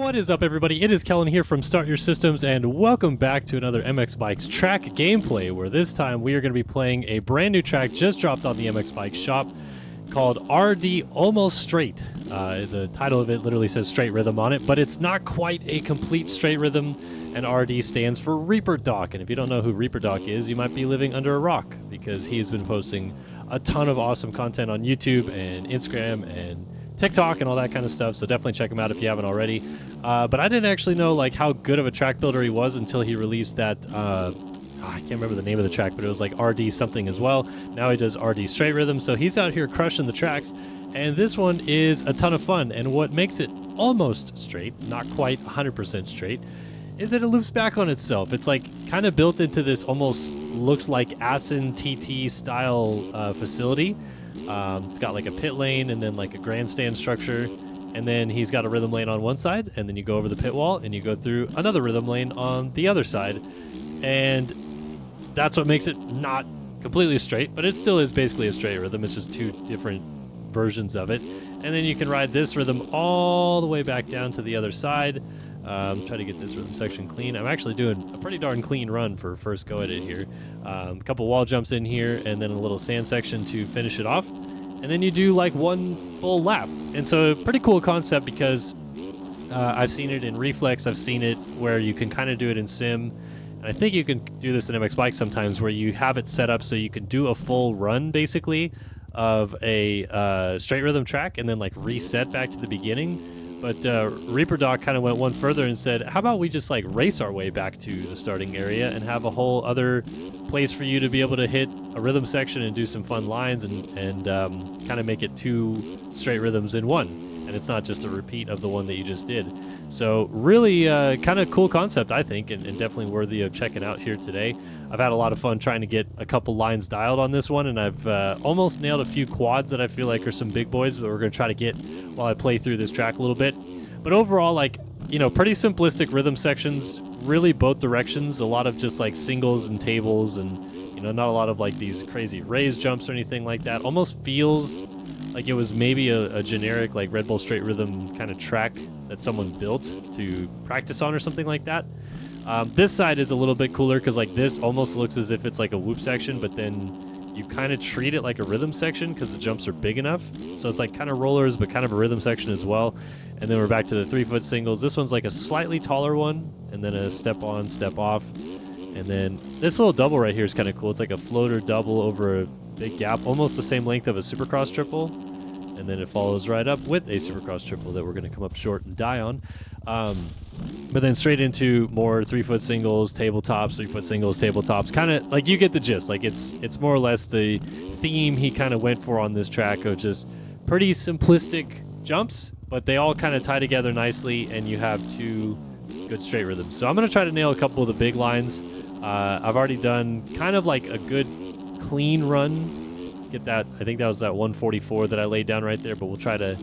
What is up, everybody? It is Kellen here from Start Your Systems, and welcome back to another MX Bikes track gameplay, where this time we are going to be playing a brand new track just dropped on the MX Bikes shop called RD Almost Straight. The title of it literally says Straight Rhythm on it, but it's not quite a complete straight rhythm, and RD stands for Reaper Doc. And if you don't know who Reaper Doc is, you might be living under a rock, because he has been posting a ton of awesome content on YouTube and Instagram and TikTok and all that kind of stuff, so definitely check him out if you haven't already. But I didn't actually know like how good of a track builder he was until he released that I can't remember the name of the track, but it was like RD something as well. Now he does RD Straight Rhythm, so he's out here crushing the tracks, and this one is a ton of fun. And what makes it almost straight, not quite 100% straight, is that it loops back on itself. It's like kind of built into this almost looks like Assen TT style facility. It's got like a pit lane and then like a grandstand structure, and then he's got a rhythm lane on one side, and then you go over the pit wall and you go through another rhythm lane on the other side, and that's what makes it not completely straight, but it still is basically a straight rhythm. It's just two different versions of it, and then you can ride this rhythm all the way back down to the other side. Try to get this rhythm section clean. I'm actually doing a pretty darn clean run for first go at it here. A couple wall jumps in here, and then a little sand section to finish it off. And then you do like one full lap. And so pretty cool concept, because I've seen it in Reflex. I've seen it where you can kind of do it in Sim. And I think you can do this in MX Bike sometimes, where you have it set up so you can do a full run basically of a straight rhythm track and then like reset back to the beginning. But Reaper Doc kind of went one further and said, how about we just like race our way back to the starting area and have a whole other place for you to be able to hit a rhythm section and do some fun lines and kind of make it two straight rhythms in one. And it's not just a repeat of the one that you just did. So really kind of cool concept, I think, and definitely worthy of checking out here today. I've had a lot of fun trying to get a couple lines dialed on this one, and I've almost nailed a few quads that I feel like are some big boys that we're going to try to get while I play through this track a little bit. But overall, like, you know, pretty simplistic rhythm sections, really both directions, a lot of just like singles and tables, and, you know, not a lot of like these crazy raised jumps or anything like that. Almost feels like it was maybe a generic like Red Bull Straight Rhythm kind of track that someone built to practice on or something like that. This side is a little bit cooler, because like this almost looks as if it's like a whoop section, but then you kind of treat it like a rhythm section because the jumps are big enough. So it's like kind of rollers, but kind of a rhythm section as well. And then we're back to the 3-foot singles. This one's like a slightly taller one, and then a step on, step off. And then this little double right here is kind of cool. It's like a floater double over a big gap, almost the same length of a Supercross triple. And then it follows right up with a Supercross triple that we're going to come up short and die on. But then straight into more 3-foot singles, tabletops, 3-foot singles, tabletops. Kind of like, you get the gist. Like it's more or less the theme he kind of went for on this track, of just pretty simplistic jumps, but they all kind of tie together nicely, and you have two good straight rhythms. So I'm going to try to nail a couple of the big lines. I've already done kind of like a good clean run. Get that, I think that was that 144 that I laid down right there, but we'll try to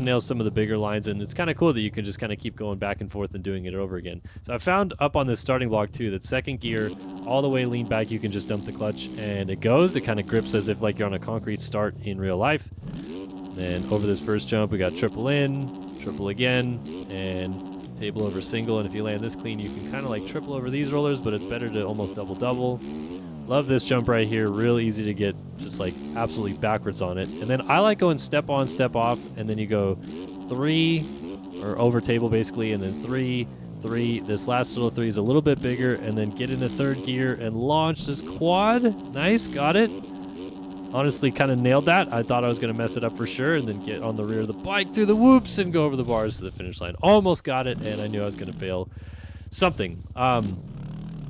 nail some of the bigger lines. And it's kind of cool that you can just kind of keep going back and forth and doing it over again. So I found up on this starting block too that second gear all the way lean back, you can just dump the clutch and it goes. It kind of grips as if like you're on a concrete start in real life. Then over this first jump we got triple in, triple again, and table over single. And if you land this clean, you can kind of like triple over these rollers, but it's better to almost double. Love this jump right here. Real easy to get just like absolutely backwards on it. And then I like going step on, step off, and then you go 3 or over table basically, and then 3. This last little 3 is a little bit bigger, and then get into third gear and launch this quad. Nice, got it. Honestly, kind of nailed that. I thought I was going to mess it up for sure, and then get on the rear of the bike through the whoops and go over the bars to the finish line. Almost got it, and I knew I was going to fail something.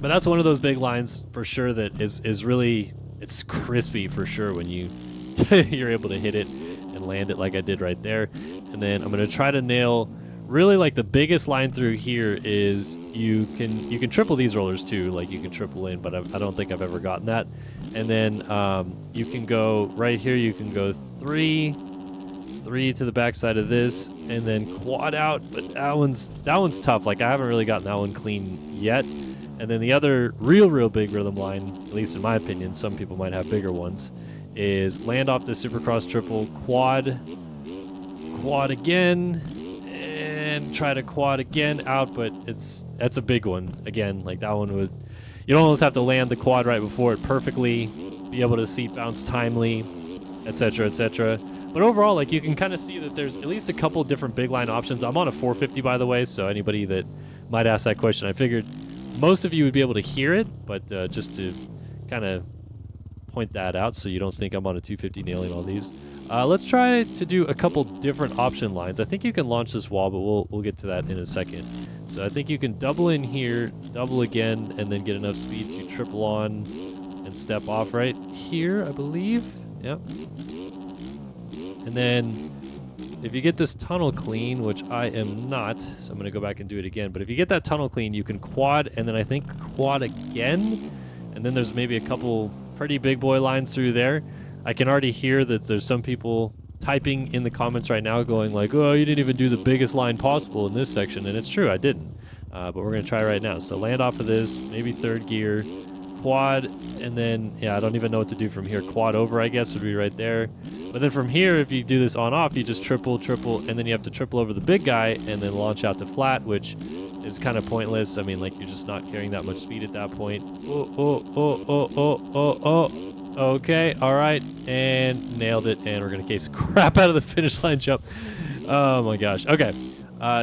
But that's one of those big lines for sure that is really, it's crispy for sure when you're able to hit it and land it like I did right there. And then I'm going to try to nail really like the biggest line through here is you can triple these rollers too, like you can triple in, but I don't think I've ever gotten that. And then you can go right here, you can go 3 to the backside of this, and then quad out, but that one's tough. Like I haven't really gotten that one clean yet. And then the other real big rhythm line, at least in my opinion, some people might have bigger ones, is land off the Supercross triple, quad again, and try to quad again out, but that's a big one. Again, like that one would, you almost have to land the quad right before it perfectly, be able to seat bounce timely, etc., etc. But overall, like you can kind of see that there's at least a couple different big line options. I'm on a 450, by the way, so anybody that might ask that question, I figured most of you would be able to hear it, but just to kind of point that out so you don't think I'm on a 250 nailing all these. Let's try to do a couple different option lines. I think you can launch this wall, but we'll get to that in a second. So I think you can double in here, double again, and then get enough speed to triple on and step off right here, I believe. Yep. And then if you get this tunnel clean, which I am not, so I'm going to go back and do it again. But if you get that tunnel clean, you can quad, and then I think quad again. And then there's maybe a couple pretty big boy lines through there. I can already hear that there's some people typing in the comments right now going like, oh, you didn't even do the biggest line possible in this section. And it's true, I didn't. But we're going to try right now. So land off of this, maybe third gear, quad, and then, yeah, I don't even know what to do from here. Quad over, I guess, would be right there. But then from here, if you do this on off, you just triple, and then you have to triple over the big guy and then launch out to flat, which is kind of pointless. I mean, like, you're just not carrying that much speed at that point. Okay, all right, and nailed it, and we're going to case crap out of the finish line jump. Oh, my gosh. Okay,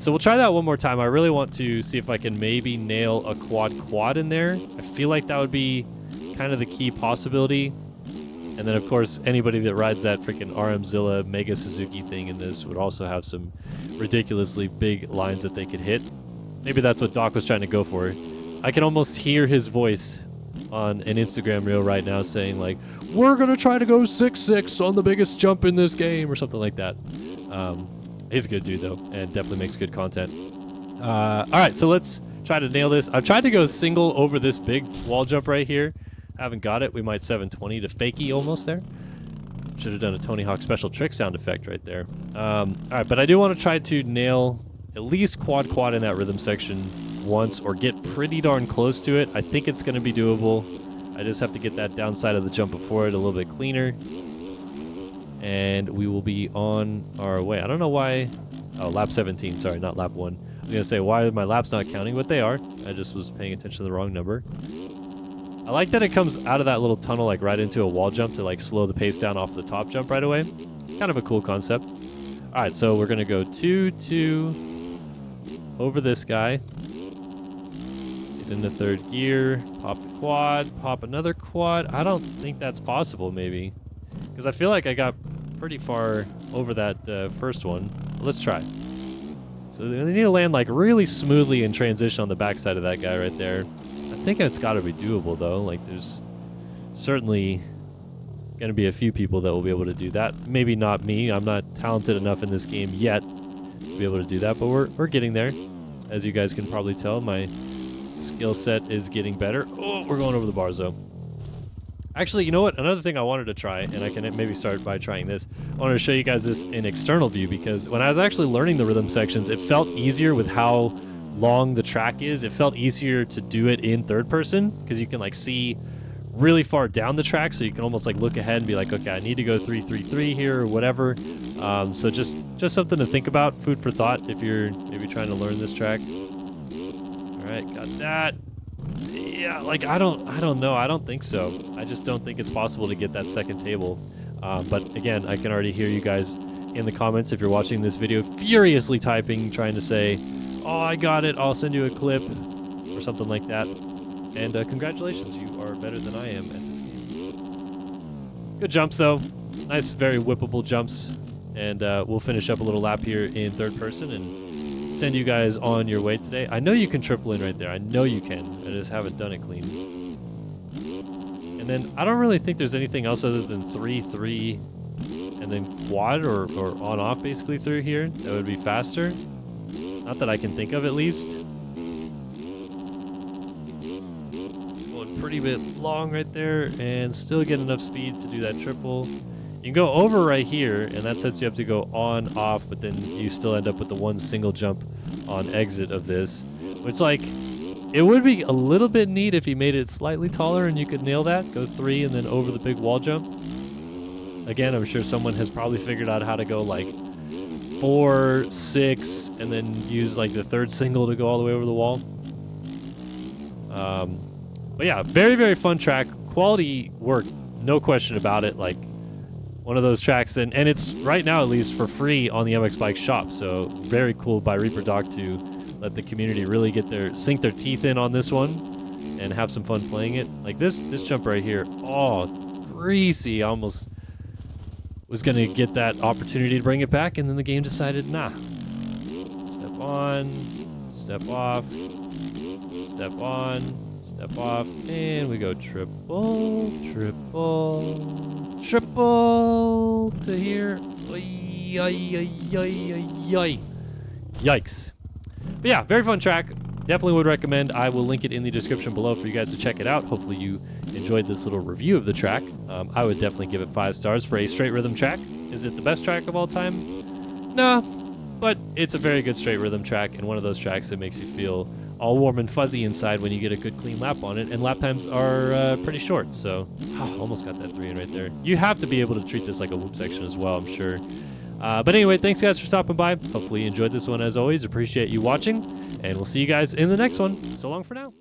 so we'll try that one more time. I really want to see if I can maybe nail a quad in there. I feel like that would be kind of the key possibility. And then, of course, anybody that rides that freaking RMzilla Mega Suzuki thing in this would also have some ridiculously big lines that they could hit. Maybe that's what Doc was trying to go for. I can almost hear his voice on an Instagram reel right now saying, like, we're going to try to go 6-6 on the biggest jump in this game or something like that. He's a good dude, though, and definitely makes good content. All right, so let's try to nail this. I've tried to go single over this big wall jump right here. Haven't got it. We might 720 to fakie almost there. Should have done a Tony Hawk special trick sound effect right there. All right, but I do want to try to nail at least quad in that rhythm section once or get pretty darn close to it. I think it's going to be doable. I just have to get that downside of the jump before it a little bit cleaner. And we will be on our way. I don't know why. Oh, lap 17. Sorry, not lap 1. I was going to say, why are my laps not counting? But they are. I just was paying attention to the wrong number. I like that it comes out of that little tunnel like right into a wall jump to like slow the pace down off the top jump right away. Kind of a cool concept. All right, so we're gonna go 2-2 over this guy. Get into third gear, pop the quad, pop another quad. I don't think that's possible, maybe, because I feel like I got pretty far over that first one. Let's try. So they need to land like really smoothly in transition on the backside of that guy right there. I think it's got to be doable, though. Like, there's certainly going to be a few people that will be able to do that. Maybe not me. I'm not talented enough in this game yet to be able to do that, but we're getting there. As you guys can probably tell, my skill set is getting better. Oh, we're going over the bars, though. Actually, you know what? Another thing I wanted to try, and I can maybe start by trying this. I wanted to show you guys this in external view, because when I was actually learning the rhythm sections, it felt easier with how long the track is. It felt easier to do it in third person because you can like see really far down the track, so you can almost like look ahead and be like, okay, I need to go 3-3-3 here or whatever. So just something to think about, food for thought if you're maybe trying to learn this track. All right, got that. Yeah, like I don't know. I don't think so. I just don't think it's possible to get that second table. But again, I can already hear you guys in the comments if you're watching this video furiously typing, trying to say, oh, I got it, I'll send you a clip or something like that. And congratulations, you are better than I am at this game. Good jumps, though. Nice, very whippable jumps. And we'll finish up a little lap here in third person and send you guys on your way today. I know you can triple in right there. I know you can. I just haven't done it clean. And then I don't really think there's anything else other than 3-3 and then quad or on-off basically through here that would be faster. Not that I can think of, at least. Going pretty bit long right there, and still get enough speed to do that triple. You can go over right here, and that sets you up to go on, off, but then you still end up with the one single jump on exit of this. Which, like, it would be a little bit neat if you made it slightly taller and you could nail that. Go 3 and then over the big wall jump. Again, I'm sure someone has probably figured out how to go, like, 4, 6, and then use like the third single to go all the way over the wall. But yeah, very, very fun track. Quality work, no question about it. Like one of those tracks, and it's right now at least for free on the MX Bike shop. So very cool by Reaper Doc to let the community really sink their teeth in on this one and have some fun playing it. Like this jump right here, oh, greasy. I almost was gonna get that opportunity to bring it back, and then the game decided, nah. Step on, step off, step on, step off, and we go triple, triple, triple to here. Yikes. But yeah, very fun track. Definitely would recommend. I will link it in the description below for you guys to check it out. Hopefully you enjoyed this little review of the track. I would definitely give it 5 stars for a straight rhythm track. Is it the best track of all time? No, but it's a very good straight rhythm track, and one of those tracks that makes you feel all warm and fuzzy inside when you get a good clean lap on it, and lap times are pretty short, so almost got that 3 in right there. You have to be able to treat this like a whoop section as well, I'm sure. But anyway, thanks guys for stopping by. Hopefully you enjoyed this one as always. Appreciate you watching, and we'll see you guys in the next one. So long for now.